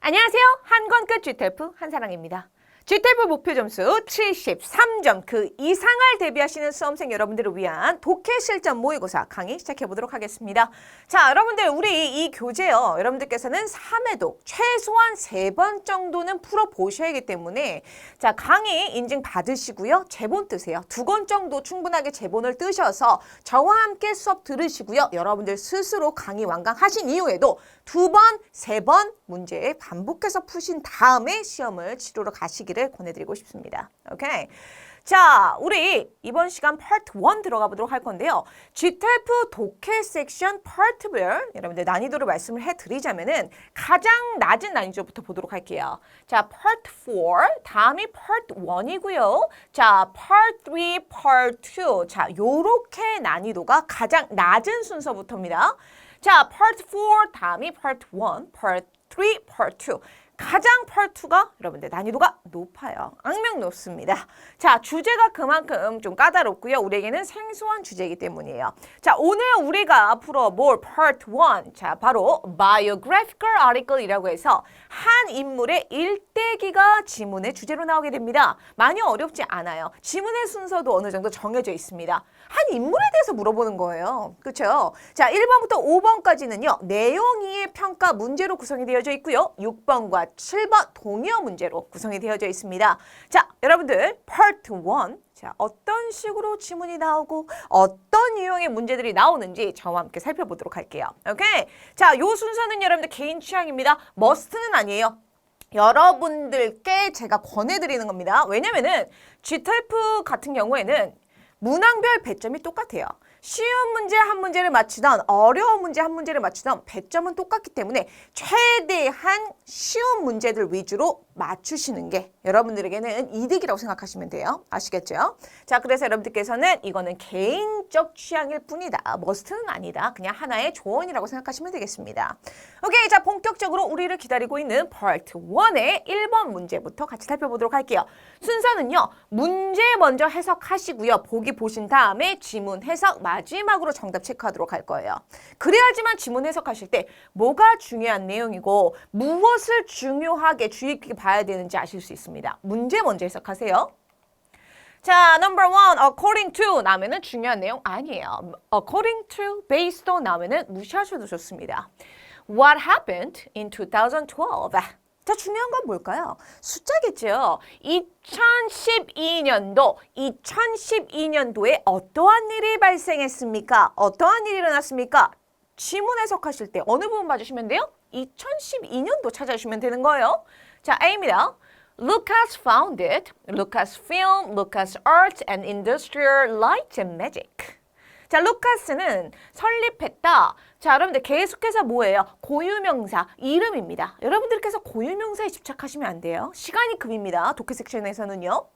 안녕하세요. 한 권 끝 GTF 한사랑입니다. GTF 목표 점수 73점 그 이상을 대비하시는 수험생 여러분들을 위한 독해 실전 모의고사 강의 시작해 보도록 하겠습니다. 자, 여러분들 우리 이 교재요. 여러분들께서는 3회독 최소한 3번 정도는 풀어보셔야 하기 때문에 자, 강의 인증 받으시고요. 제본 뜨세요. 2권 정도 충분하게 제본을 뜨셔서 저와 함께 수업 들으시고요. 여러분들 스스로 강의 완강하신 이후에도 2번, 3번 문제 반복해서 푸신 다음에 시험을 치르러 가시기를 권해드리고 싶습니다. 오케이. 자, 우리 이번 시간 파트 1 들어가 보도록 할 건데요. GTF 독해 섹션 파트별 여러분들 난이도를 말씀을 해드리자면은 가장 낮은 난이도부터 보도록 할게요. 자, 파트 4 다음이 파트 1이고요. 자, 파트 3, 파트 2 자, 요렇게 난이도가 가장 낮은 순서부터입니다. 자, 파트 4 다음이 파트 1, 파트 3, 파트 2 가장 파트 2가 여러분들 난이도가 높아요. 악명 높습니다. 자, 주제가 그만큼 좀 까다롭고요. 우리에게는 생소한 주제이기 때문이에요. 자, 오늘 우리가 풀어볼 파트 1 자, 바로 biographical article이라고 해서 한 인물의 일대기가 지문의 주제로 나오게 됩니다. 많이 어렵지 않아요. 지문의 순서도 어느 정도 정해져 있습니다. 한 인물에 대해서 물어보는 거예요. 그렇죠? 자, 1번부터 5번까지는요. 내용이의 평가 문제로 구성이 되어져 있고요. 6번과 7번 동의어 문제로 구성이 되어져 있습니다. 자, 여러분들 파트 1 자, 어떤 식으로 지문이 나오고 어떤 유형의 문제들이 나오는지 저와 함께 살펴보도록 할게요. 오케이? 자, 요 순서는 여러분들 개인 취향입니다. 머스트는 아니에요. 여러분들께 제가 권해드리는 겁니다. 왜냐면은 GTF 같은 경우에는 문항별 배점이 똑같아요. 쉬운 문제 한 문제를 맞추던 어려운 문제 한 문제를 맞추던 배점은 똑같기 때문에 최대한 쉬운 문제들 위주로 맞추시는 게 여러분들에게는 이득이라고 생각하시면 돼요. 아시겠죠? 자, 그래서 여러분들께서는 이거는 개인적 취향일 뿐이다. 머스트는 아니다. 그냥 하나의 조언이라고 생각하시면 되겠습니다. 오케이, 자, 본격적으로 우리를 기다리고 있는 파트 1의 1번 문제부터 같이 살펴보도록 할게요. 순서는요. 문제 먼저 해석하시고요. 보기 보신 다음에 지문 해석 마지막으로 정답 체크하도록 할 거예요. 그래야지만 지문 해석하실 때 뭐가 중요한 내용이고 무엇을 중요하게 주의 깊게 봐야 되는지 아실 수 있습니다. 문제 먼저 해석하세요. 자, number 1, according to 나오면은 중요한 내용 아니에요. according to, based on 나오면은 무시하셔도 좋습니다. What happened in 2012? 자, 중요한 건 뭘까요? 숫자겠죠. 2012년도에 어떠한 일이 발생했습니까? 어떠한 일이 일어났습니까? 지문 해석하실 때 어느 부분 봐주시면 돼요? 2012년도 찾아주시면 되는 거예요. 자, A입니다. Lucas founded Lucasfilm, LucasArts and Industrial Light and Magic. 자, 루카스는 설립했다. 자, 여러분들 계속해서 뭐예요? 고유명사, 이름입니다. 여러분들께서 고유명사에 집착하시면 안 돼요. 시간이 급입니다. 독해 섹션에서는요.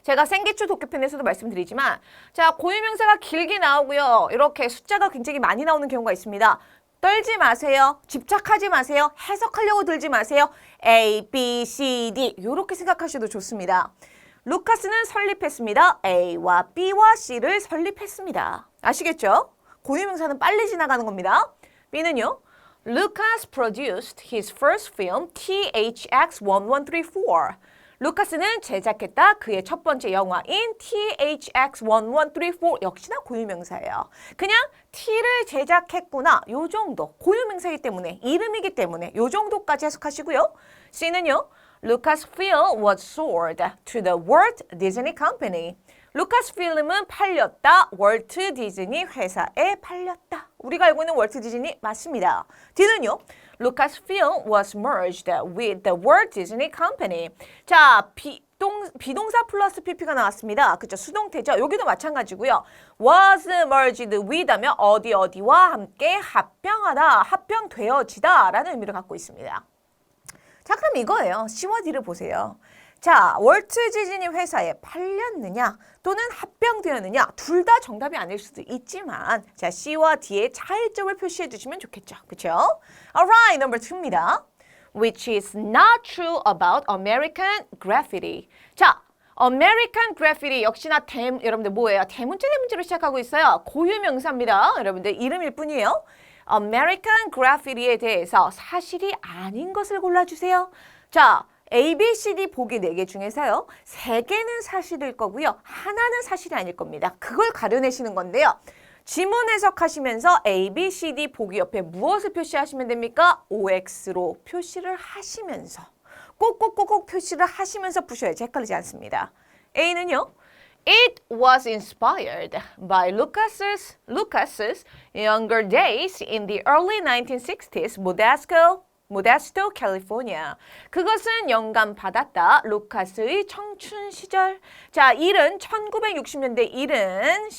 제가 생기초 독해편에서도 말씀드리지만 자, 고유명사가 길게 나오고요. 이렇게 숫자가 굉장히 많이 나오는 경우가 있습니다. 떨지 마세요. 집착하지 마세요. 해석하려고 들지 마세요. A, B, C, D 이렇게 생각하셔도 좋습니다. 루카스는 설립했습니다. A와 B와 C를 설립했습니다. 아시겠죠? 고유명사는 빨리 지나가는 겁니다. B는요. Lucas produced his first film THX-1134. 루카스는 제작했다. 그의 첫 번째 영화인 THX-1134 역시나 고유명사예요. 그냥 T를 제작했구나. 요 정도. 고유명사이기 때문에 이름이기 때문에 요 정도까지 해석하시고요. C는요. Lucasfilm was sold to the Walt Disney Company. 루카스필름은 팔렸다. 월트 디즈니 회사에 팔렸다. 우리가 알고 있는 월트 디즈니 맞습니다. D는요. Lucasfilm was merged with the Walt Disney Company. 자, 비동사 플러스 pp가 나왔습니다. 그죠? 수동태죠. 여기도 마찬가지고요. was merged with 하면 어디와 함께 합병하다, 합병되어지다 라는 의미를 갖고 있습니다. 자, 그럼 이거예요. C와 D를 보세요. 자, 월트 디즈니 회사에 팔렸느냐 또는 합병되었느냐 둘 다 정답이 아닐 수도 있지만 자, C와 D의 차이점을 표시해 주시면 좋겠죠. 그렇죠? Alright, number 2입니다. Which is not true about American graffiti. 자, American graffiti 역시나 여러분들 뭐예요? 대문자로 시작하고 있어요. 고유명사입니다. 여러분들 이름일 뿐이에요. American Graffiti에 대해서 사실이 아닌 것을 골라주세요. 자, A, B, C, D 보기 4개 중에서요. 3개는 사실일 거고요. 하나는 사실이 아닐 겁니다. 그걸 가려내시는 건데요. 지문 해석하시면서 A, B, C, D 보기 옆에 무엇을 표시하시면 됩니까? OX로 표시를 하시면서 꼭꼭꼭꼭 표시를 하시면서 푸셔야지 헷갈리지 않습니다. A는요. It was inspired by Lucas's younger days in the early 1960s, Modesto, California. 그것은 영감받았다. 루카스의 청춘 시절. 자, 일은 1960년대 일은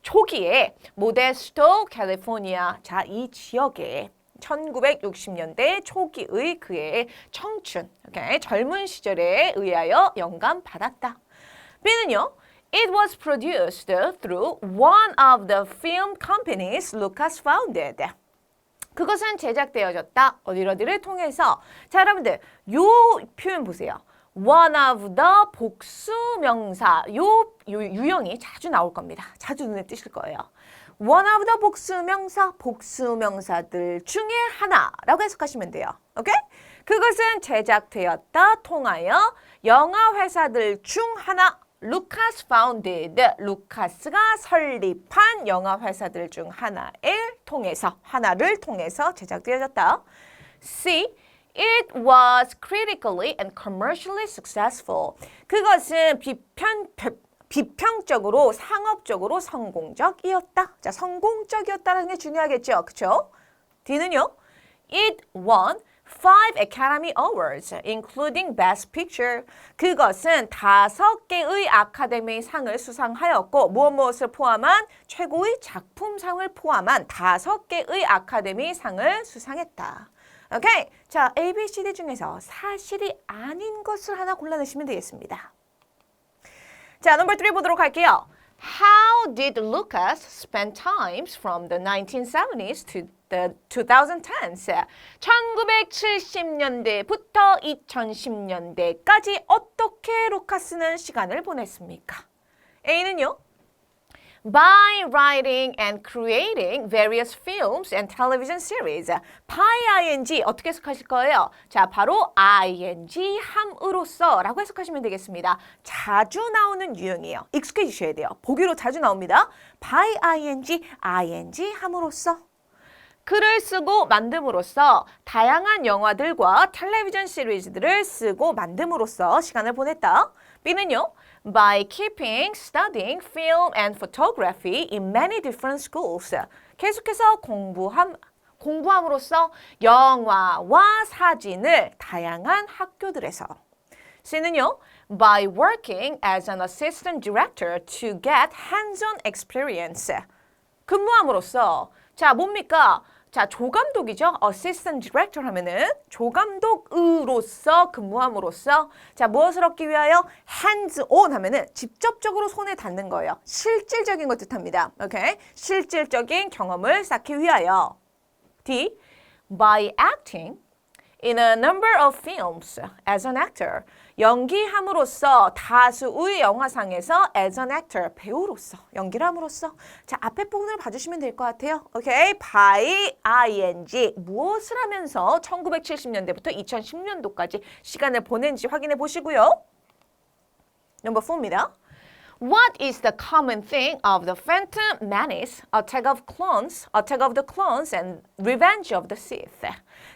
초기에 모데스토, 캘리포니아. 자, 이 지역에 1960년대 초기의 그의 청춘, okay? 젊은 시절에 의하여 영감받았다. B는요. It was produced through one of the film companies Lucas founded. 그것은 제작되어졌다. 어디를 통해서. 자, 여러분들 요 표현 보세요. One of the 복수명사. 요 유형이 자주 나올 겁니다. 자주 눈에 띄실 거예요. One of the 복수명사들 중에 하나라고 해석하시면 돼요. 오케이? 그것은 제작되었다. 통하여 영화회사들 중 하나. 루카스 founded, 루카스가 설립한 영화회사들 중 하나를 통해서 제작되어졌다. C. It was critically and commercially successful. 그것은 비평적으로 상업적으로 성공적이었다. 자, 성공적이었다는 게 중요하겠죠. 그렇죠? D는요. It won 5 Academy Awards, including Best Picture. 그것은 5개의 아카데미 상을 수상하였고 무엇을 포함한 최고의 작품상을 포함한 5개의 아카데미 상을 수상했다. 오케이. 자, A, B, C, D 중에서 사실이 아닌 것을 하나 골라내시면 되겠습니다. 자, 넘버 3 보도록 할게요. How did Lucas spend times from the 1970s to the 2010s? 1970년대부터 2010년대까지 어떻게 루카스는 시간을 보냈습니까? A는요. By writing and creating various films and television series. by ing 어떻게 해석하실 거예요? 자, 바로 ing 함으로써 라고 해석하시면 되겠습니다. 자주 나오는 유형이에요. 익숙해지셔야 돼요. 보기로 자주 나옵니다. by ing 함으로써. 글을 쓰고 만듦으로써 다양한 영화들과 텔레비전 시리즈들을 쓰고 만듦으로써 시간을 보냈다. B는요. By keeping studying film and photography in many different schools. 계속해서 공부함으로써 영화와 사진을 다양한 학교들에서. C는요. By working as an assistant director to get hands-on experience. 근무함으로써. 자, 뭡니까? 자, 조감독이죠. Assistant Director 하면은 조감독으로서 근무함으로써 자, 무엇을 얻기 위하여? Hands on 하면은 직접적으로 손에 닿는 거예요. 실질적인 것 뜻합니다. 오케이? 실질적인 경험을 쌓기 위하여. D. By acting in a number of films as an actor. 연기함으로써 다수의 영화상에서 as an actor, 배우로서, 연기를 함으로써. 자, 앞에 부분을 봐주시면 될 것 같아요. 오케이? by ing, 무엇을 하면서 1970년대부터 2010년도까지 시간을 보낸지 확인해 보시고요. 넘버 4입니다. What is the common theme of the Phantom Menace, Attack of the Clones, and Revenge of the Sith?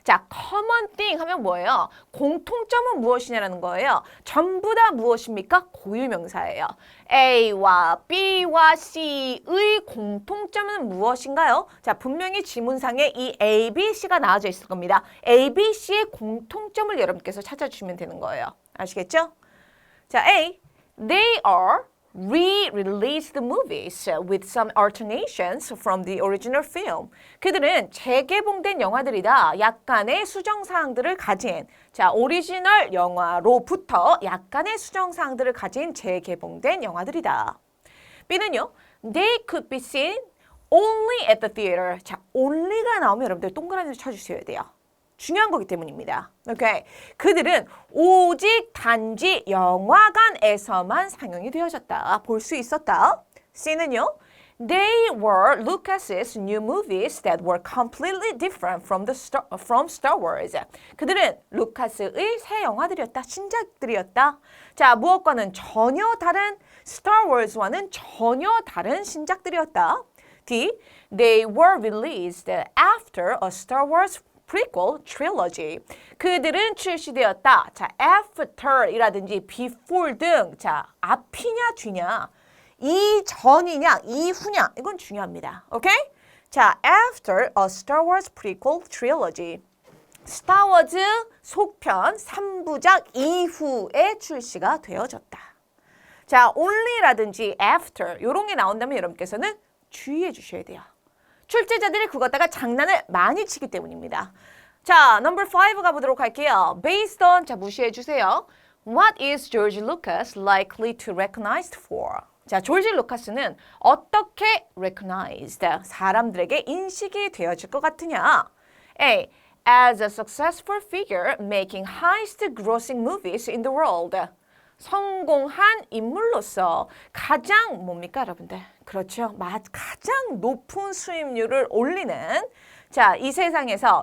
자, common thing 하면 뭐예요? 공통점은 무엇이냐라는 거예요. 전부 다 무엇입니까? 고유명사예요. A와 B와 C의 공통점은 무엇인가요? 자, 분명히 지문상에 이 A, B, C가 나와져 있을 겁니다. A, B, C의 공통점을 여러분께서 찾아주시면 되는 거예요. 아시겠죠? 자, A. They are re-released movies with some alternations from the original film. 그들은 재개봉된 영화들이다. 약간의 수정사항들을 가진 자, 오리지널 영화로부터 약간의 수정사항들을 가진 재개봉된 영화들이다. B는요. They could be seen only at the theater. 자, only가 나오면 여러분들 동그라미를 쳐주셔야 돼요. 중요한 거기 때문입니다. 오케이. 그들은 오직 단지 영화관에서만 상영이 되어졌다. 볼 수 있었다. C는요. They were Lucas's new movies that were completely different from Star Wars. 그들은 루카스의 새 영화들이었다. 신작들이었다. 자, 무엇과는 전혀 다른 Star Wars와는 전혀 다른 신작들이었다. D. They were released after a Star Wars prequel trilogy. 그들은 출시되었다. 자, after이라든지 before 등. 자, 앞이냐 뒤냐. 이전이냐 이후냐 이건 중요합니다. 오케이? 자, after a Star Wars prequel trilogy. 스타워즈 속편 3부작 이후에 출시가 되어졌다. 자, only라든지 after 이런 게 나온다면 여러분께서는 주의해 주셔야 돼요. 출제자들이 그거 갖다가 장난을 많이 치기 때문입니다. 자, number 5 가보도록 할게요. Based on, 자, 무시해 주세요. What is George Lucas likely to recognized for? 자, 조지 루카스는 어떻게 recognized, 사람들에게 인식이 되어질 것 같으냐? A. As a successful figure making highest grossing movies in the world. 성공한 인물로서 가장 뭡니까 여러분들? 그렇죠. 가장 높은 수익률을 올리는 자, 이 세상에서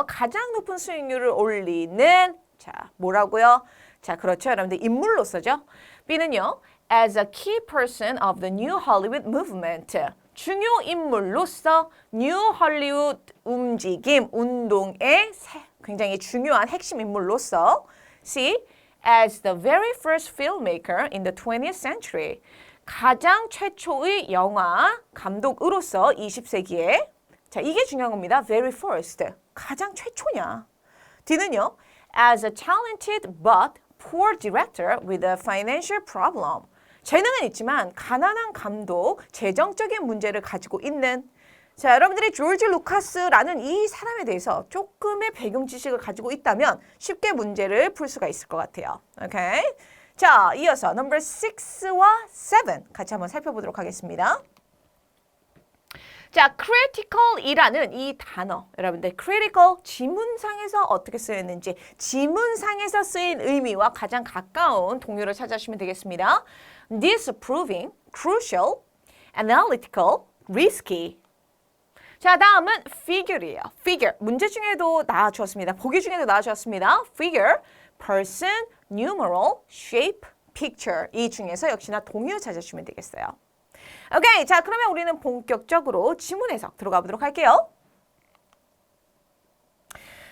가장 높은 수익률을 올리는 자, 뭐라고요? 자, 그렇죠. 여러분들 인물로서죠. B는요. As a key person of the New Hollywood movement. 중요 인물로서 뉴 헐리우드 움직임, 운동의 굉장히 중요한 핵심 인물로서. C. As the very first filmmaker in the 20th century. 가장 최초의 영화 감독으로서 20세기에. 자, 이게 중요한 겁니다. Very first. 가장 최초냐. D는요. As a talented but poor director with a financial problem. 재능은 있지만 가난한 감독, 재정적인 문제를 가지고 있는 자, 여러분들이 조지 루카스라는 이 사람에 대해서 조금의 배경 지식을 가지고 있다면 쉽게 문제를 풀 수가 있을 것 같아요. 오케이? 자, 이어서 number 6와 7 같이 한번 살펴보도록 하겠습니다. 자, critical이라는 이 단어, 여러분들 critical 지문상에서 어떻게 쓰였는지 지문상에서 쓰인 의미와 가장 가까운 동요를 찾아주시면 되겠습니다. Disapproving, crucial, analytical, risky. 자, 다음은 figure이에요. figure, 문제 중에도 나와주었습니다. 보기 중에도 나와주었습니다. figure, person, numeral, shape, picture. 이 중에서 역시나 동요 찾아주시면 되겠어요. 오케이, 자, 그러면 우리는 본격적으로 지문 해석 들어가 보도록 할게요.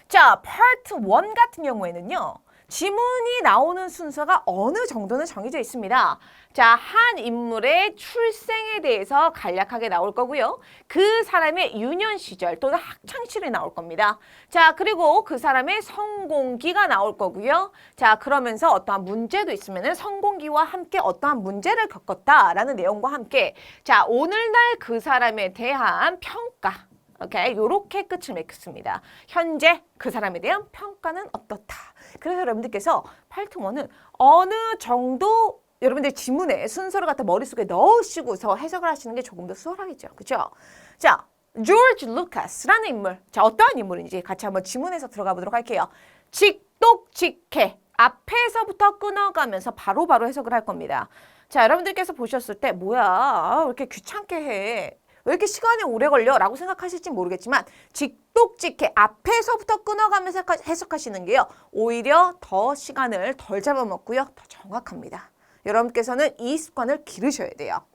자, 파트 1 같은 경우에는요. 지문이 나오는 순서가 어느 정도는 정해져 있습니다. 자, 한 인물의 출생에 대해서 간략하게 나올 거고요. 그 사람의 유년 시절 또는 학창 시절이 나올 겁니다. 자, 그리고 그 사람의 성공기가 나올 거고요. 자, 그러면서 어떠한 문제도 있으면은 성공기와 함께 어떠한 문제를 겪었다라는 내용과 함께 자, 오늘날 그 사람에 대한 평가. 오케이, 요렇게 끝을 맺겠습니다. 현재 그 사람에 대한 평가는 어떻다. 그래서 여러분들께서 파트 1은 어느 정도 여러분들 지문에 순서를 갖다 머릿속에 넣으시고서 해석을 하시는 게 조금 더 수월하겠죠. 그죠? 자, 조지 루카스라는 인물. 자, 어떠한 인물인지 같이 한번 지문에서 들어가 보도록 할게요. 직독직해. 앞에서부터 끊어가면서 바로바로 해석을 할 겁니다. 자, 여러분들께서 보셨을 때 뭐야? 왜 이렇게 귀찮게 해? 왜 이렇게 시간이 오래 걸려? 라고 생각하실지 모르겠지만 직독직해 앞에서부터 끊어가면서 해석하시는 게요. 오히려 더 시간을 덜 잡아먹고요. 더 정확합니다. 여러분께서는 이 습관을 기르셔야 돼요.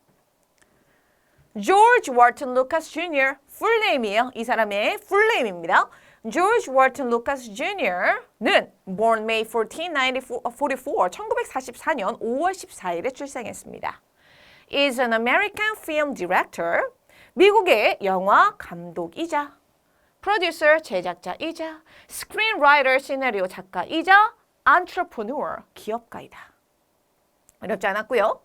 George Wharton Lucas Jr. 풀 네임이에요. 이 사람의 풀 네임입니다. George Wharton Lucas Jr.는 born May 14, 1944, 5월 14일에 출생했습니다. is an American film director. 미국의 영화 감독이자 프로듀서 제작자이자 스크린라이터 시나리오 작가이자 entrepreneur 기업가이다. 어렵지 않았고요.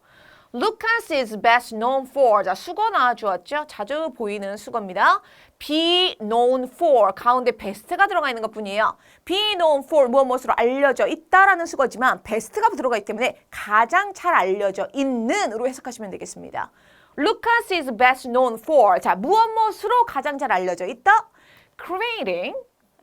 Lucas is best known for 자, 수거 나와주었죠. 자주 보이는 수거입니다. be known for 가운데 best가 들어가 있는 것뿐이에요. be known for 무엇으로 알려져 있다라는 수거지만 best가 들어가 있기 때문에 가장 잘 알려져 있는으로 해석하시면 되겠습니다. Lucas is best known for 자, 무엇으로 가장 잘 알려져 있다? Creating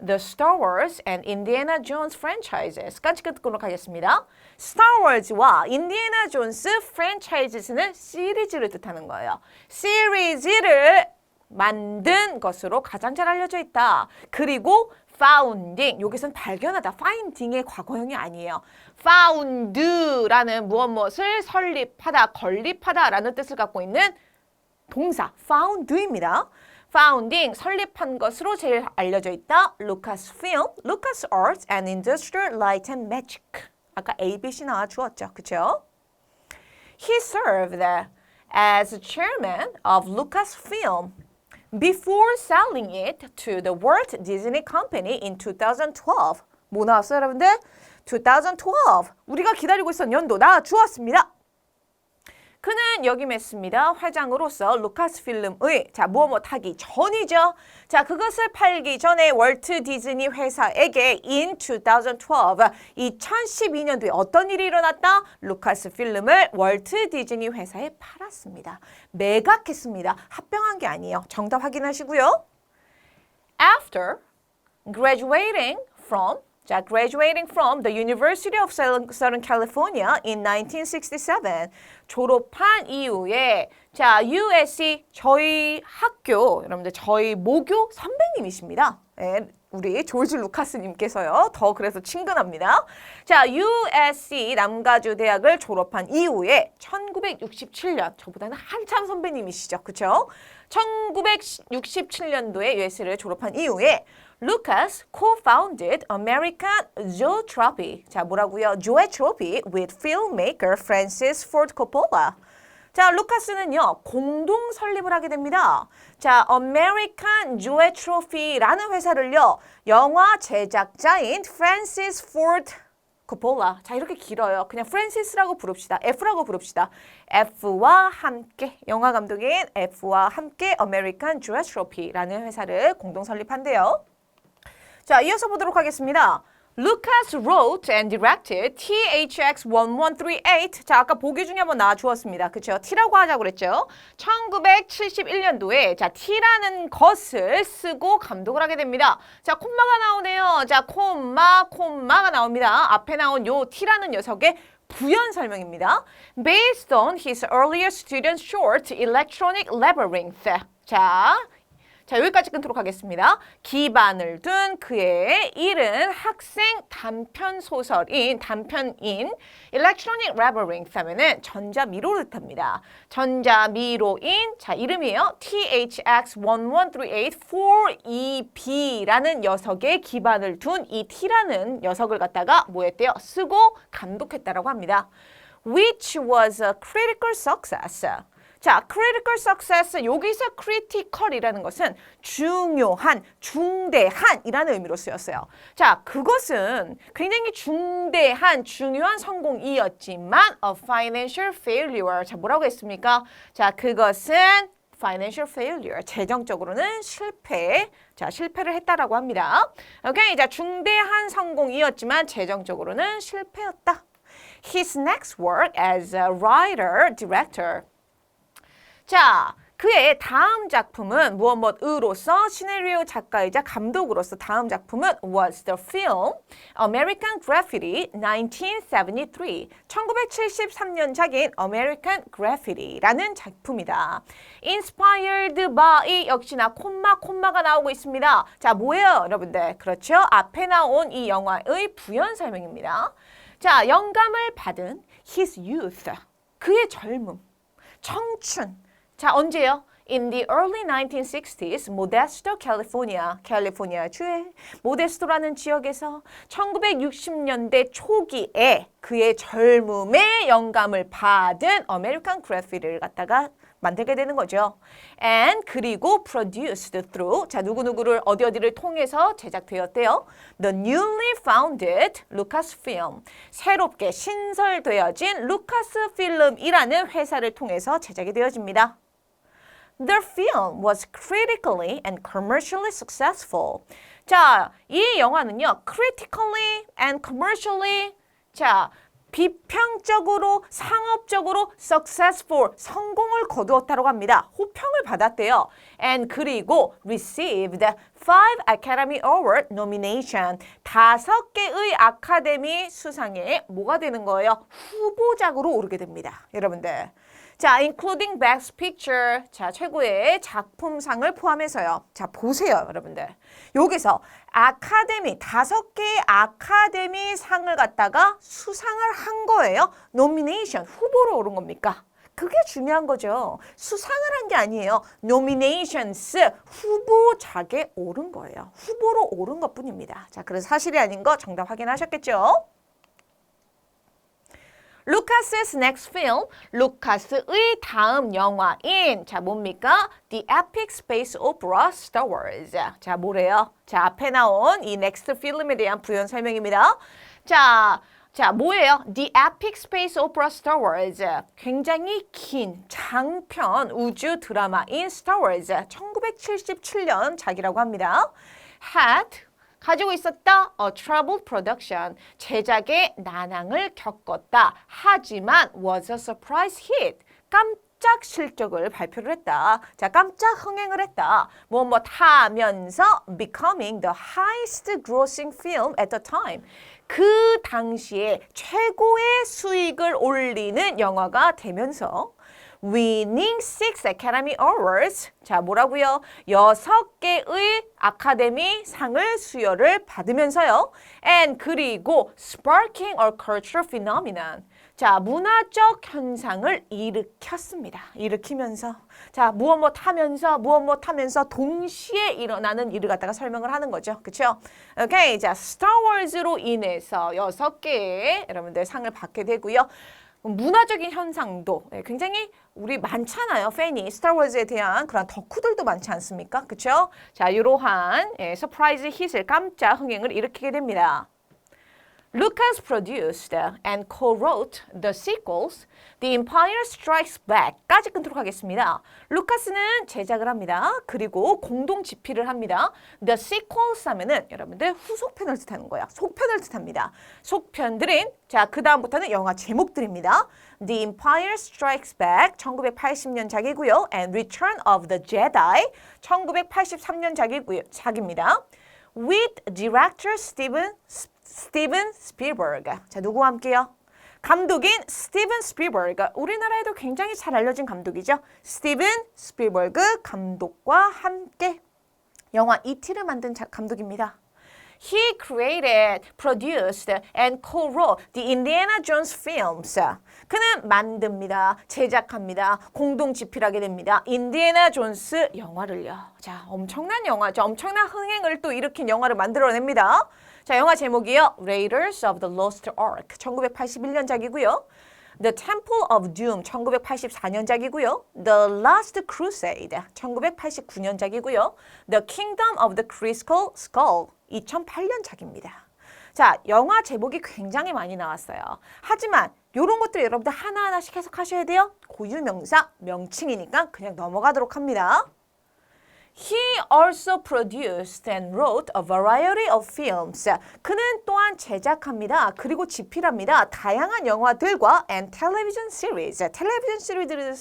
the Star Wars and Indiana Jones franchises. 깜찍한 듣도록 하겠습니다. Star Wars와 인디애나 존스 프랜차이즈는 시리즈를 뜻하는 거예요. 시리즈를 만든 것으로 가장 잘 알려져 있다. 그리고 founding, 여기서는 발견하다, finding의 과거형이 아니에요. found라는 무엇을 설립하다, 건립하다라는 뜻을 갖고 있는 동사 found입니다. founding, 설립한 것으로 제일 알려져 있다. Lucasfilm, LucasArts and Industrial Light and Magic. 아까 ABC 나와 주었죠, 그렇죠? He served as chairman of Lucasfilm before selling it to the Walt Disney Company in 2012. 뭐 나왔어요, 여러분들? 2012. 우리가 기다리고 있었던 연도 나와 주었습니다. 그는 역임했습니다. 회장으로서 루카스필름의 무엇하기 전이죠. 자, 그것을 팔기 전에 월트 디즈니 회사에게 in 2012, 2012년도에 어떤 일이 일어났다? 루카스필름을 월트 디즈니 회사에 팔았습니다. 매각했습니다. 합병한 게 아니에요. 정답 확인하시고요. After graduating from the University of Southern California in 1967. 졸업한 이후에 USC 저희 학교, 여러분들 저희 모교 선배님이십니다. 네, 우리 조지 루카스님께서요. 더 그래서 친근합니다. USC 남가주 대학을 졸업한 이후에 1967년, 저보다는 한참 선배님이시죠. 그렇죠? 1967년도에 USC를 졸업한 이후에 Lucas co-founded American Zoetrope. 뭐라고요? Zoetrope with filmmaker Francis Ford Coppola. 루카스는요, 공동 설립을 하게 됩니다. American Zoetrope라는 회사를요, 영화 제작자인 Francis Ford Coppola. 이렇게 길어요. 그냥 프랜시스라고 부릅시다. F라고 부릅시다. F와 함께, 영화 감독인 F와 함께 American Zoetrope라는 회사를 공동 설립한대요. 이어서 보도록 하겠습니다. Lucas wrote and directed THX-1138. 아까 보기 중에 한번 나와주었습니다. 그렇죠? T라고 하자고 그랬죠? 1971년도에 T라는 것을 쓰고 감독을 하게 됩니다. 콤마가 나오네요. 콤마가 나옵니다. 앞에 나온 요 T라는 녀석의 부연 설명입니다. Based on his earlier student short Electronic Labyrinth. 여기까지 끊도록 하겠습니다. 기반을 둔 그의 이른 학생 단편인 Electronic Labyrinth 하면은 전자미로를 뜻합니다. 전자미로인 이름이에요. THX-1138 4EB라는 녀석의 기반을 둔 이 T라는 녀석을 갖다가 뭐했대요? 쓰고 감독했다라고 합니다. Which was a critical success. critical success, 여기서 critical이라는 것은 중요한, 중대한 이라는 의미로 쓰였어요. 그것은 굉장히 중대한, 중요한 성공이었지만 a financial failure. 뭐라고 했습니까? 그것은 financial failure, 재정적으로는 실패를 했다라고 합니다. 오케이, 중대한 성공이었지만 재정적으로는 실패였다. His next work as a writer, director. 그의 다음 작품은 무엇으로서 시나리오 작가이자 감독으로서 다음 작품은 was the film American Graffiti 1973. 1973년작인 American Graffiti라는 작품이다. Inspired by 역시나 콤마가 나오고 있습니다. 뭐예요, 여러분들? 그렇죠? 앞에 나온 이 영화의 부연 설명입니다. 영감을 받은 his youth. 그의 젊음, 청춘. 언제요? In the early 1960s, Modesto, 캘리포니아주의 모데스토라는 지역에서 1960년대 초기에 그의 젊음에 영감을 받은 American Graffiti를 갖다가 만들게 되는 거죠. And 그리고 produced through 누구누구를 어디를 통해서 제작되었대요. The newly founded Lucasfilm. 새롭게 신설되어진 루카스필름이라는 회사를 통해서 제작이 되어집니다. The film was critically and commercially successful. 이 영화는요, critically and commercially, 비평적으로 상업적으로 successful 성공을 거두었다고 합니다. 호평을 받았대요. And 그리고 received 5 Academy Award nomination 5개의 아카데미 수상에 뭐가 되는 거예요? 후보작으로 오르게 됩니다. 여러분들. 자, including Best Picture. 자, 최고의 작품상을 포함해서요. 자, 보세요, 여러분들. 여기서 아카데미, 5개의 아카데미 상을 갖다가 수상을 한 거예요. 노미네이션, 후보로 오른 겁니까? 그게 중요한 거죠. 수상을 한 게 아니에요. nominations, 후보작에 오른 거예요. 후보로 오른 것뿐입니다. 자, 그래서 사실이 아닌 거 정답 확인하셨겠죠? 루카스's next film, 루카스의 다음 영화인 자 뭡니까? The Epic Space Opera Star Wars. 자 뭐래요? 자 앞에 나온 이 next film에 대한 부연 설명입니다. 자 뭐예요? The Epic Space Opera Star Wars. 굉장히 긴 장편 우주 드라마인 Star Wars. 1977년 작이라고 합니다. Had 가지고 있었다. Troubled production. 제작에 난항을 겪었다. 하지만 was a surprise hit. 깜짝 실적을 발표를 했다. 자, 깜짝 흥행을 했다. 뭐 타면서 becoming the highest grossing film at the time. 그 당시에 최고의 수익을 올리는 영화가 되면서 winning 6 Academy Awards. 자, 뭐라고요? 6개의 아카데미 상을 수여를 받으면서요. And 그리고 sparking a cultural phenomenon. 자, 문화적 현상을 일으켰습니다. 일으키면서. 자, 무엇 하면서 동시에 일어나는 일을 갖다가 설명을 하는 거죠. 그쵸? 오케이. 자, 스타워즈로 인해서 6개의 여러분들 상을 받게 되고요. 문화적인 현상도 굉장히 우리 많잖아요. 팬이 스타워즈에 대한 그런 덕후들도 많지 않습니까? 그렇죠? 자, 이러한 서프라이즈 hit을 깜짝 흥행을 일으키게 됩니다. Lucas produced and co-wrote the sequels, The Empire Strikes Back까지 끊도록 하겠습니다. 루카스는 제작을 합니다. 그리고 공동 집필을 합니다. The sequels 하면은 여러분들 후속편을 뜻하는 거야. 속편을 뜻합니다. 속편들은 자, 그 다음부터는 영화 제목들입니다. The Empire Strikes Back 1980년 작이고요. And Return of the Jedi 1983년 작입니다. With director Steven Spielberg. 자, 누구와 함께요? 감독인 스티븐 스필버그. 우리나라에도 굉장히 잘 알려진 감독이죠. 스티븐 스필버그 감독과 함께 영화 E.T.를 만든 감독입니다. He created, produced, and co-wrote the Indiana Jones films. 그는 만듭니다. 제작합니다. 공동 집필하게 됩니다. 인디애나 존스 영화를요. 자, 엄청난 영화죠. 엄청난 흥행을 또 일으킨 영화를 만들어냅니다. 자, 영화 제목이요. Raiders of the Lost Ark 1981년작이고요. The Temple of Doom 1984년작이고요. The Last Crusade 1989년작이고요. The Kingdom of the Crystal Skull 2008년작입니다. 자, 영화 제목이 굉장히 많이 나왔어요. 하지만 이런 것들 여러분들 하나하나씩 해석하셔야 돼요. 고유명사, 명칭이니까 그냥 넘어가도록 합니다. He also produced and wrote a variety of films. 그는 또한 제작합니다. 그리고 집필합니다. 다양한 영화들과 and television series. 텔레비전 시리즈를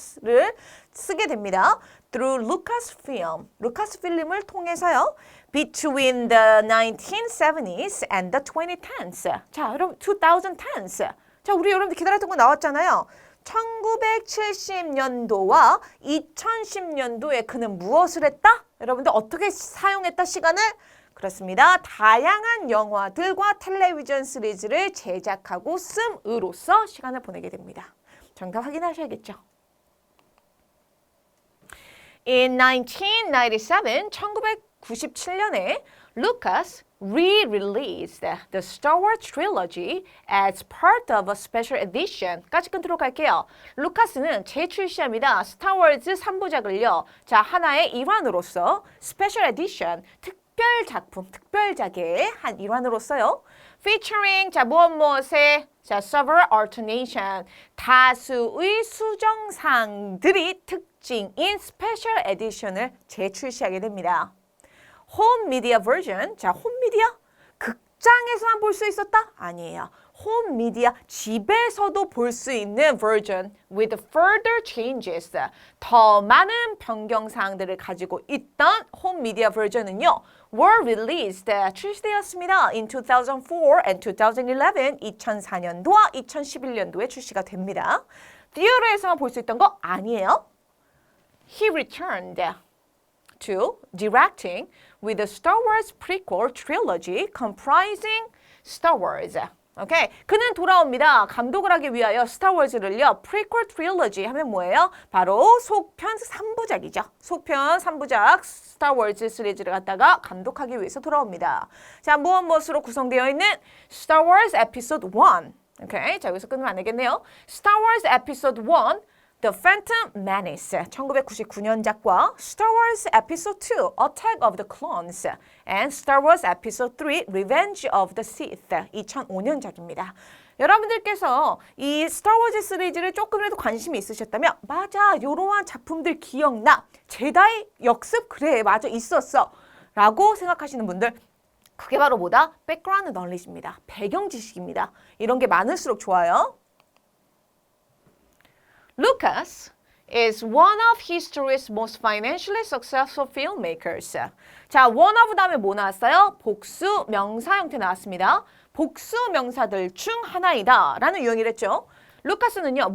쓰게 됩니다. Through Lucasfilm. 루카스필름을 통해서요. Between the 1970s and the 2010s. 자, 여러분 2010s. 자, 우리 여러분들 기다렸던 거 나왔잖아요. 1970년도와 2010년도에 그는 무엇을 했다? 여러분들 어떻게 사용했다 시간을? 그렇습니다. 다양한 영화들과 텔레비전 시리즈를 제작하고 씀으로써 시간을 보내게 됩니다. 정답 확인하셔야겠죠. In 1997, 1997년에 Lucas re-released the Star Wars trilogy as part of a special edition까지 끊도록 할게요. 루카스는 재출시합니다. 스타워즈 3부작을요. 자, 하나의 일환으로서 스페셜 에디션, 특별 작품, 특별작의 한 일환으로서요. featuring 자, 무엇에 자, several alternation, 다수의 수정상들이 특징인 스페셜 에디션을 재출시하게 됩니다. 홈 미디어 버전. 자, 홈 미디어? 극장에서만 볼 수 있었다? 아니에요. 홈 미디어 집에서도 볼 수 있는 version with further changes. 더 많은 변경 사항들을 가지고 있던 홈 미디어 버전은요. were released. 출시되었습니다. in 2004 and 2011. 2004년도와 2011년도에 출시가 됩니다. theater에서만 볼 수 있던 거 아니에요. He returned to directing with the Star Wars prequel trilogy comprising Star Wars. 오케이. 그는 돌아옵니다. 감독을 하기 위하여 스타워즈를요. 프리퀄 트릴러지 하면 뭐예요? 바로 속편 3부작이죠. 속편 3부작 스타워즈 시리즈를 갖다가 감독하기 위해서 돌아옵니다. 자, 무엇으로 구성되어 있는 Star Wars Episode 1. 오케이. 자, 여기서 끊으면 안 되겠네요. Star Wars Episode 1 The Phantom Menace 1999년작과 Star Wars Episode 2 Attack of the Clones and Star Wars Episode 3 Revenge of the Sith 2005년작입니다. 여러분들께서 이 스타워즈 시리즈를 조금이라도 관심이 있으셨다면 맞아, 이러한 작품들 기억나. 제다이 역습? 그래, 맞아, 있었어. 라고 생각하시는 분들 그게 바로 뭐다? 백그라운드 널리지입니다. 배경 지식입니다. 이런 게 많을수록 좋아요. Lucas is one of history's most financially successful filmmakers. 자, one of 다음에 뭐 나왔어요? 복수 명사 형태 나왔습니다. 복수 명사들 중 하나이다 라는 유형이를 했죠. 루카스는요.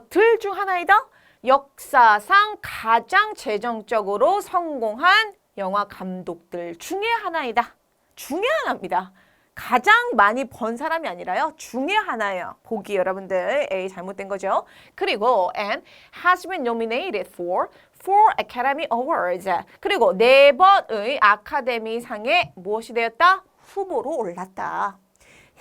들 중 하나이다? 역사상 가장 재정적으로 성공한 영화 감독들 중에 하나이다. 중에 하나입니다. 가장 많이 번 사람이 아니라요. 중에 하나예요. 보기 여러분들 A 잘못된 거죠. 그리고 and has been nominated for 4 Academy Awards. 그리고 4번의 아카데미상에 무엇이 되었다? 후보로 올랐다.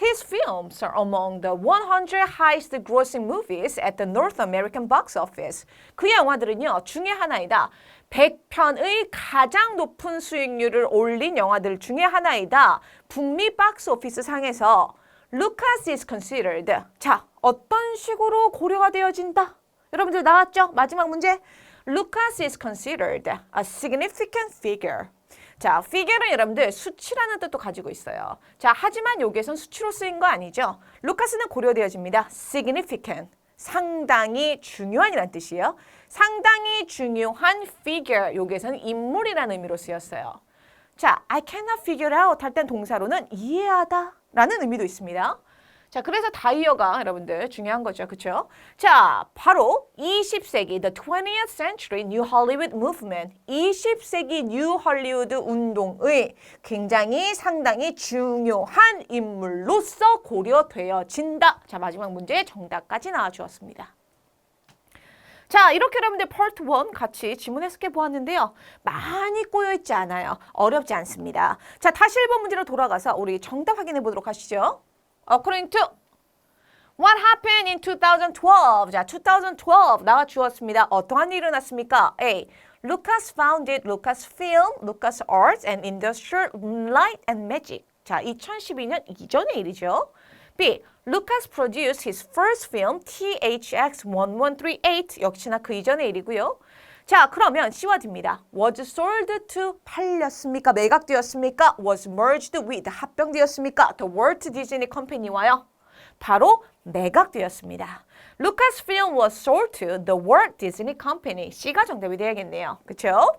His films are among the 100 highest grossing movies at the North American box office. 그의 영화들은요. 중에 하나이다. 100편의 가장 높은 수익률을 올린 영화들 중에 하나이다. 북미 박스 오피스 상에서 Lucas is considered. 자, 어떤 식으로 고려가 되어진다? 여러분들 나왔죠? 마지막 문제. Lucas is considered a significant figure. 자, figure는 여러분들 수치라는 뜻도 가지고 있어요. 자, 하지만 여기에선 수치로 쓰인 거 아니죠? 루카스는 고려되어집니다. significant. 상당히 중요한이란 뜻이에요. 상당히 중요한 figure, 여기에서는 인물이라는 의미로 쓰였어요. 자, I cannot figure out 할 땐 동사로는 이해하다 라는 의미도 있습니다. 자, 그래서 다이어가 여러분들 중요한 거죠. 그렇죠? 자, 바로 20세기 The 20th Century New Hollywood Movement 20세기 뉴 헐리우드 운동의 굉장히 상당히 중요한 인물로서 고려되어진다. 자, 마지막 문제의 정답까지 나와주었습니다. 자, 이렇게 여러분들 파트 1 같이 지문 해석해 보았는데요. 많이 꼬여있지 않아요. 어렵지 않습니다. 자, 다시 1번 문제로 돌아가서 우리 정답 확인해 보도록 하시죠. According to what happened in 2012? 자, 2012 나와 주었습니다. 어떠한 일이 일어났습니까? A. Lucas founded Lucasfilm, LucasArts and Industrial Light and Magic. 자, 2012년 이전의 일이죠. B. Lucas produced his first film, THX-1138. 역시나 그 이전의 일이고요. 자, 그러면 C와 D입니다. Was sold to 팔렸습니까? 매각되었습니까? Was merged with 합병되었습니까? The Walt Disney Company와요. 바로 매각되었습니다. Lucasfilm was sold to the Walt Disney Company. C가 정답이 되야겠네요. 그렇죠?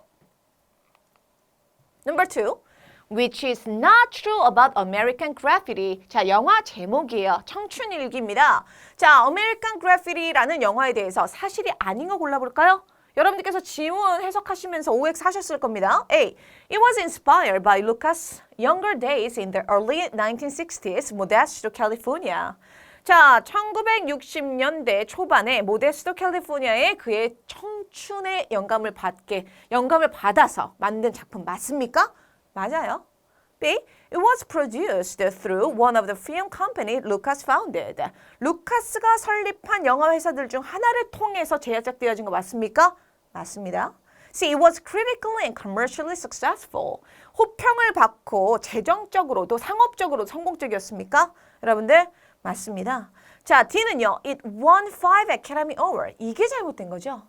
Number 2. Which is not true about American Graffiti. 자, 영화 제목이에요. 청춘일기입니다. 자, American Graffiti라는 영화에 대해서 사실이 아닌 거 골라볼까요? 여러분들께서 지문 해석하시면서 OX 하셨을 겁니다. A. It was inspired by Lucas' younger days in the early 1960s, Modesto, California. 자, 1960년대 초반에 모데스토 캘리포니아의 그의 청춘의 영감을 받아서 만든 작품 맞습니까? 맞아요. B. It was produced through one of the film company Lucas founded. 루카스가 설립한 영화 회사들 중 하나를 통해서 제작되어진 거 맞습니까? 맞습니다. C. It was critically and commercially successful. 호평을 받고 재정적으로도 상업적으로도 성공적이었습니까? 여러분들 맞습니다. 자, D는요. It won 5 Academy Awards. 이게 잘못된 거죠.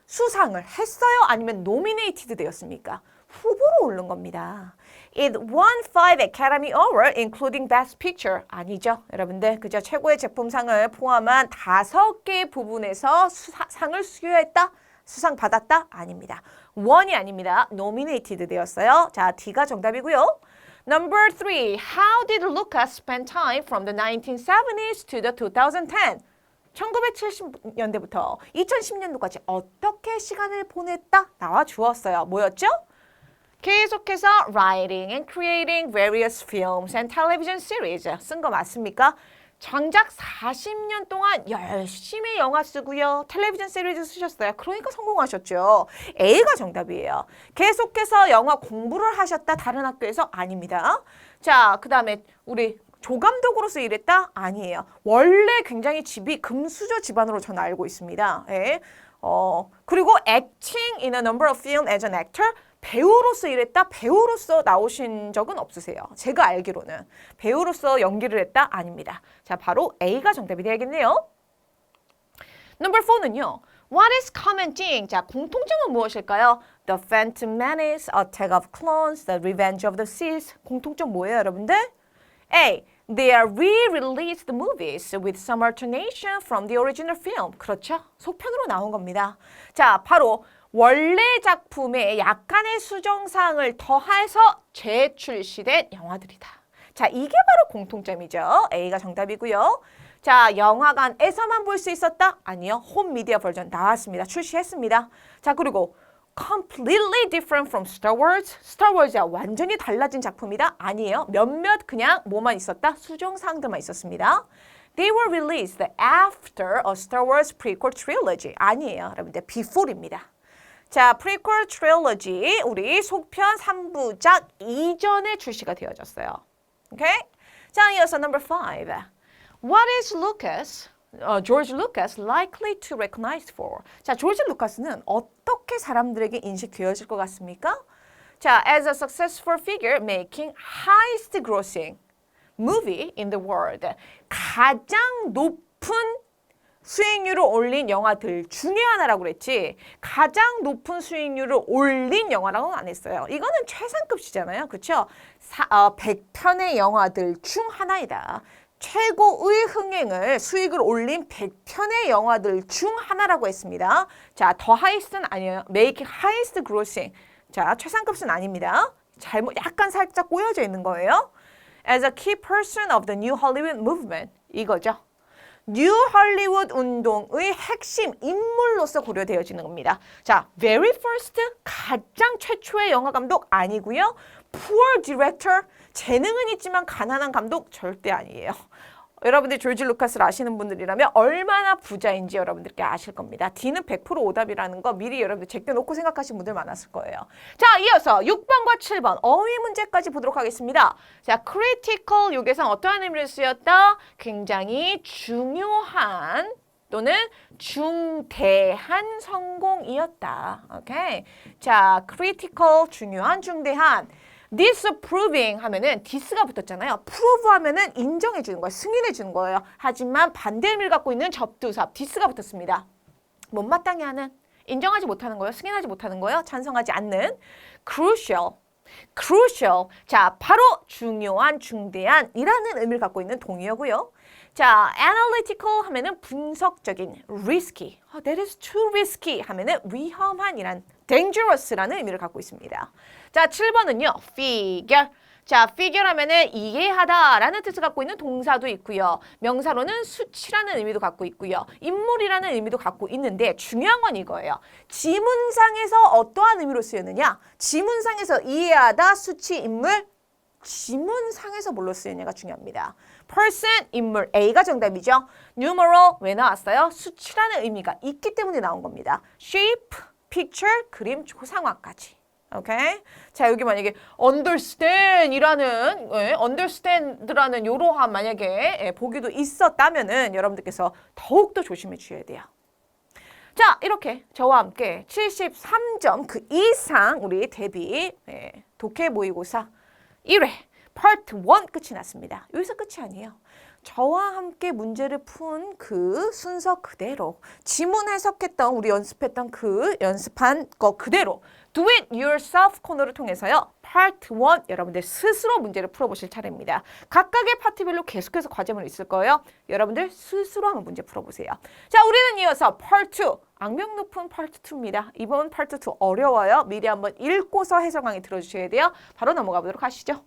수상을 했어요? 아니면 nominated 되었습니까? 후보로 오른 겁니다. It won 5 Academy Award, including Best Picture. 아니죠, 여러분들. 그저 최고의 제품상을 포함한 5개 부분에서 상을 수여했다? 수상 받았다? 아닙니다. won이 아닙니다. nominated 되었어요. 자, D가 정답이고요. Number 3. How did Lucas spend time from the 1970s to the 2010? 1970년대부터 2010년도까지 어떻게 시간을 보냈다? 나와 주었어요. 뭐였죠? 계속해서 writing and creating various films and television series 쓴 거 맞습니까? 장작 40년 동안 열심히 영화 쓰고요. 텔레비전 시리즈 쓰셨어요. 그러니까 성공하셨죠. A가 정답이에요. 계속해서 영화 공부를 하셨다. 다른 학교에서 아닙니다. 자, 그 다음에 우리 조감독으로서 일했다? 아니에요. 원래 굉장히 집이 금수저 집안으로 저는 알고 있습니다. 예. 그리고 acting in a number of films as an actor? 배우로서 일했다? 배우로서 나오신 적은 없으세요. 제가 알기로는. 배우로서 연기를 했다? 아닙니다. 자, 바로 A가 정답이 되야겠네요. Number 4는요. What is common thing? 자, 공통점은 무엇일까요? The Phantom Menace, Attack of Clones, The Revenge of the Sith. 공통점 뭐예요, 여러분들? A. They are re-released movies with some alternation from the original film. 그렇죠? 속편으로 나온 겁니다. 자, 바로 원래 작품에 약간의 수정사항을 더해서 재출시된 영화들이다. 자, 이게 바로 공통점이죠. A가 정답이고요. 자, 영화관에서만 볼 수 있었다? 아니요. 홈 미디어 버전 나왔습니다. 출시했습니다. 자, 그리고 completely different from Star Wars. Star Wars와 완전히 달라진 작품이다? 아니에요. 몇몇 그냥 뭐만 있었다? 수정사항들만 있었습니다. They were released after a Star Wars prequel trilogy. 아니에요. 여러분들, before입니다. 자, prequel trilogy, 우리 속편 3부작 이전에 출시가 되어졌어요. 오케이? 자, 이어서 number 5. What is George Lucas likely to recognized for? 자, 조지 루카스는 어떻게 사람들에게 인식되어질 것 같습니까? 자, as a successful figure making highest grossing movie in the world. 가장 높은 수익률을 올린 영화들 중에 하나라고 그랬지 가장 높은 수익률을 올린 영화라고는 안 했어요. 이거는 최상급이잖아요. 그렇죠? 100편의 영화들 중 하나이다. 최고의 흥행을 수익을 올린 100편의 영화들 중 하나라고 했습니다. 자, 더 하이스트는 아니에요. make highest grossing. 자, 최상급은 아닙니다. 약간 살짝 꼬여져 있는 거예요. As a key person of the New Hollywood movement. 이거죠. 뉴 헐리우드 운동의 핵심 인물로서 고려되어지는 겁니다. 자, very first, 가장 최초의 영화 감독 아니고요. poor director, 재능은 있지만 가난한 감독 절대 아니에요. 여러분들 조지 루카스를 아시는 분들이라면 얼마나 부자인지 여러분들께 아실 겁니다. D는 100% 오답이라는 거 미리 여러분들 제껴놓고 생각하신 분들 많았을 거예요. 자, 이어서 6번과 7번 어휘 문제까지 보도록 하겠습니다. 자, critical 여기서 어떠한 의미를 쓰였다? 굉장히 중요한 또는 중대한 성공이었다. 오케이. 자, critical 중요한 중대한 disapproving 하면은 dis가 붙었잖아요. prove 하면은 인정해 주는 거예요. 승인해 주는 거예요. 하지만 반대 의미를 갖고 있는 접두사 dis가 붙었습니다. 못마땅해 하는, 인정하지 못하는 거예요. 승인하지 못하는 거예요. 찬성하지 않는. crucial. 자, 바로 중요한, 중대한 이라는 의미를 갖고 있는 동의어고요. 자, analytical 하면은 분석적인, risky. That is too risky 하면은 위험한이란, dangerous라는 의미를 갖고 있습니다. 자, 7번은요. figure. 자, figure 하면은 이해하다라는 뜻을 갖고 있는 동사도 있고요. 명사로는 수치라는 의미도 갖고 있고요. 인물이라는 의미도 갖고 있는데 중요한 건 이거예요. 지문상에서 어떠한 의미로 쓰였느냐? 지문상에서 이해하다, 수치, 인물. 지문상에서 뭘로 쓰였냐가 중요합니다. person, 인물, A가 정답이죠. numeral, 왜 나왔어요? 수치라는 의미가 있기 때문에 나온 겁니다. shape, picture, 그림, 조상화까지. 오케이? 자, 여기 만약에 understand라는 요러한 만약에 보기도 있었다면은 여러분들께서 더욱더 조심해 주셔야 돼요. 자, 이렇게 저와 함께 73점 그 이상 우리 대비 독해 모의고사 1회 파트 1 끝이 났습니다. 여기서 끝이 아니에요. 저와 함께 문제를 푼 그 순서 그대로 지문 해석했던 우리 연습했던 그 연습한 거 그대로 Do it yourself 코너를 통해서요. Part 1 여러분들 스스로 문제를 풀어보실 차례입니다. 각각의 파트별로 계속해서 과제문이 있을 거예요. 여러분들 스스로 한번 문제 풀어보세요. 자, 우리는 이어서 Part 2 악명 높은 Part 2입니다. 이번 Part 2 어려워요. 미리 한번 읽고서 해설 강의 들어주셔야 돼요. 바로 넘어가 보도록 하시죠.